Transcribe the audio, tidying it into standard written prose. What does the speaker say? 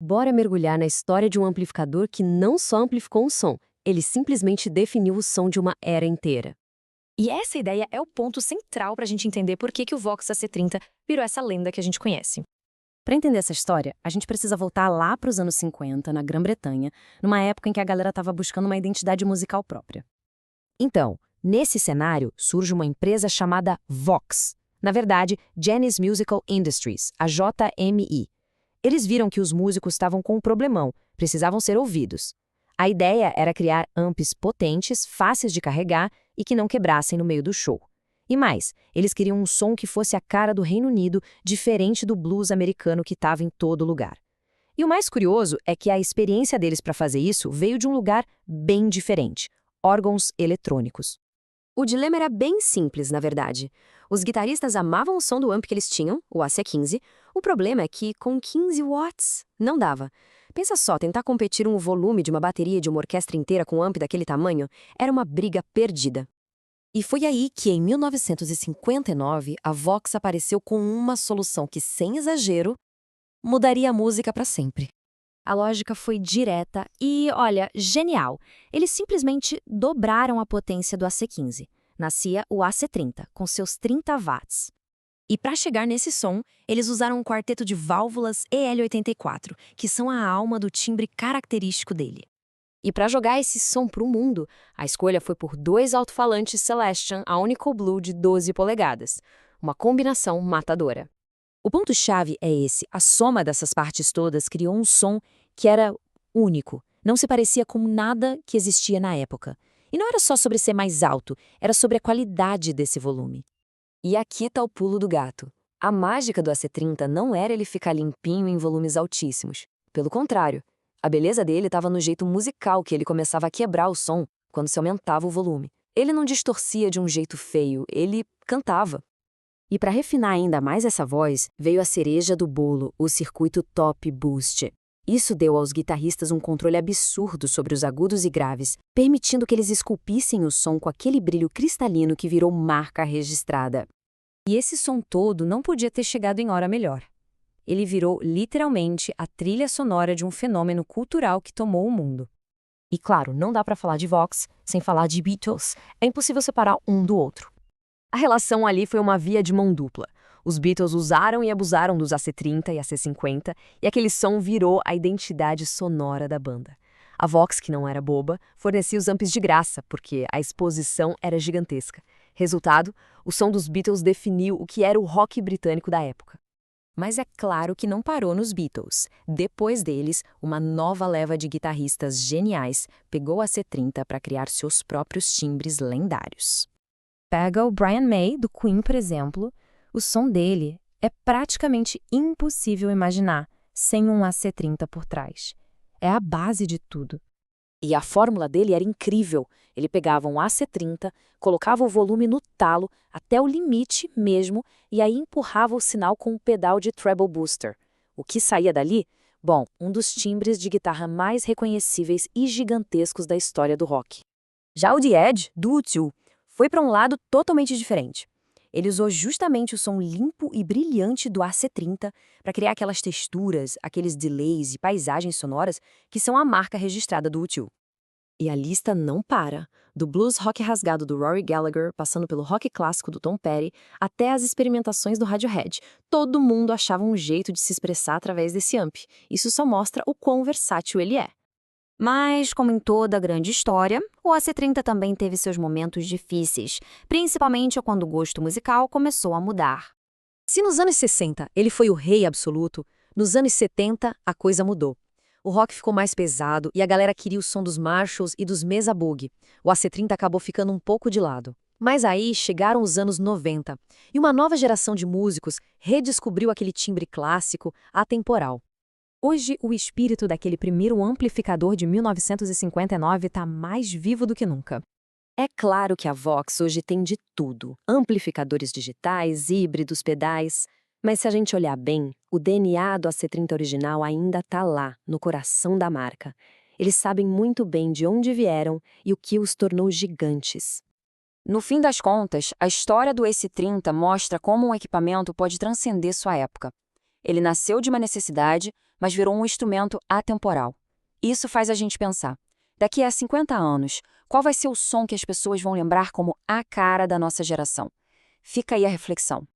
Bora mergulhar na história de um amplificador que não só amplificou um som, ele simplesmente definiu o som de uma era inteira. E essa ideia é o ponto central para a gente entender por que o Vox AC30 virou essa lenda que a gente conhece. Para entender essa história, a gente precisa voltar lá para os anos 50, na Grã-Bretanha, numa época em que a galera estava buscando uma identidade musical própria. Então, nesse cenário, surge uma empresa chamada Vox. Na verdade, Genesis Musical Industries, a JMI. Eles viram que os músicos estavam com um problemão, precisavam ser ouvidos. A ideia era criar amps potentes, fáceis de carregar e que não quebrassem no meio do show. E mais, eles queriam um som que fosse a cara do Reino Unido, diferente do blues americano que estava em todo lugar. E o mais curioso é que a experiência deles para fazer isso veio de um lugar bem diferente: órgãos eletrônicos. O dilema era bem simples, na verdade. Os guitarristas amavam o som do amp que eles tinham, o AC15. O problema é que, com 15 watts, não dava. Pensa só, tentar competir o volume de uma bateria de uma orquestra inteira com um amp daquele tamanho era uma briga perdida. E foi aí que, em 1959, a Vox apareceu com uma solução que, sem exagero, mudaria a música para sempre. A lógica foi direta e, olha, genial. Eles simplesmente dobraram a potência do AC15. Nascia o AC30, com seus 30 watts. E para chegar nesse som, eles usaram um quarteto de válvulas EL84, que são a alma do timbre característico dele. E para jogar esse som para o mundo, a escolha foi por dois alto-falantes Celestion Aunico Blue de 12 polegadas. Uma combinação matadora. O ponto-chave é esse: a soma dessas partes todas criou um som que era único, não se parecia com nada que existia na época. E não era só sobre ser mais alto, era sobre a qualidade desse volume. E aqui está o pulo do gato. A mágica do AC30 não era ele ficar limpinho em volumes altíssimos. Pelo contrário, a beleza dele estava no jeito musical que ele começava a quebrar o som quando se aumentava o volume. Ele não distorcia de um jeito feio, ele cantava. E para refinar ainda mais essa voz, veio a cereja do bolo, o circuito Top Boost. Isso deu aos guitarristas um controle absurdo sobre os agudos e graves, permitindo que eles esculpissem o som com aquele brilho cristalino que virou marca registrada. E esse som todo não podia ter chegado em hora melhor. Ele virou, literalmente, a trilha sonora de um fenômeno cultural que tomou o mundo. E claro, não dá para falar de Vox sem falar de Beatles. É impossível separar um do outro. A relação ali foi uma via de mão dupla. Os Beatles usaram e abusaram dos AC30 e AC50, e aquele som virou a identidade sonora da banda. A Vox, que não era boba, fornecia os amps de graça, porque a exposição era gigantesca. Resultado, o som dos Beatles definiu o que era o rock britânico da época. Mas é claro que não parou nos Beatles. Depois deles, uma nova leva de guitarristas geniais pegou a AC30 para criar seus próprios timbres lendários. Pega o Brian May, do Queen, por exemplo. O som dele é praticamente impossível imaginar sem um AC30 por trás. É a base de tudo. E a fórmula dele era incrível. Ele pegava um AC30, colocava o volume no talo, até o limite mesmo, e aí empurrava o sinal com um pedal de treble booster. O que saía dali? Bom, um dos timbres de guitarra mais reconhecíveis e gigantescos da história do rock. Já o The Edge, do U2, foi para um lado totalmente diferente. Ele usou justamente o som limpo e brilhante do AC30 para criar aquelas texturas, aqueles delays e paisagens sonoras que são a marca registrada do U2. E a lista não para. Do blues rock rasgado do Rory Gallagher, passando pelo rock clássico do Tom Petty, até as experimentações do Radiohead. Todo mundo achava um jeito de se expressar através desse amp. Isso só mostra o quão versátil ele é. Mas, como em toda grande história, o AC30 também teve seus momentos difíceis, principalmente quando o gosto musical começou a mudar. Se nos anos 60 ele foi o rei absoluto, nos anos 70 a coisa mudou. O rock ficou mais pesado e a galera queria o som dos Marshalls e dos Mesa Boogie. O AC30 acabou ficando um pouco de lado. Mas aí chegaram os anos 90 e uma nova geração de músicos redescobriu aquele timbre clássico, atemporal. Hoje, o espírito daquele primeiro amplificador de 1959 está mais vivo do que nunca. É claro que a Vox hoje tem de tudo: amplificadores digitais, híbridos, pedais. Mas se a gente olhar bem, o DNA do AC30 original ainda está lá, no coração da marca. Eles sabem muito bem de onde vieram e o que os tornou gigantes. No fim das contas, a história do AC30 mostra como um equipamento pode transcender sua época. Ele nasceu de uma necessidade, mas virou um instrumento atemporal. Isso faz a gente pensar. Daqui a 50 anos, qual vai ser o som que as pessoas vão lembrar como a cara da nossa geração? Fica aí a reflexão.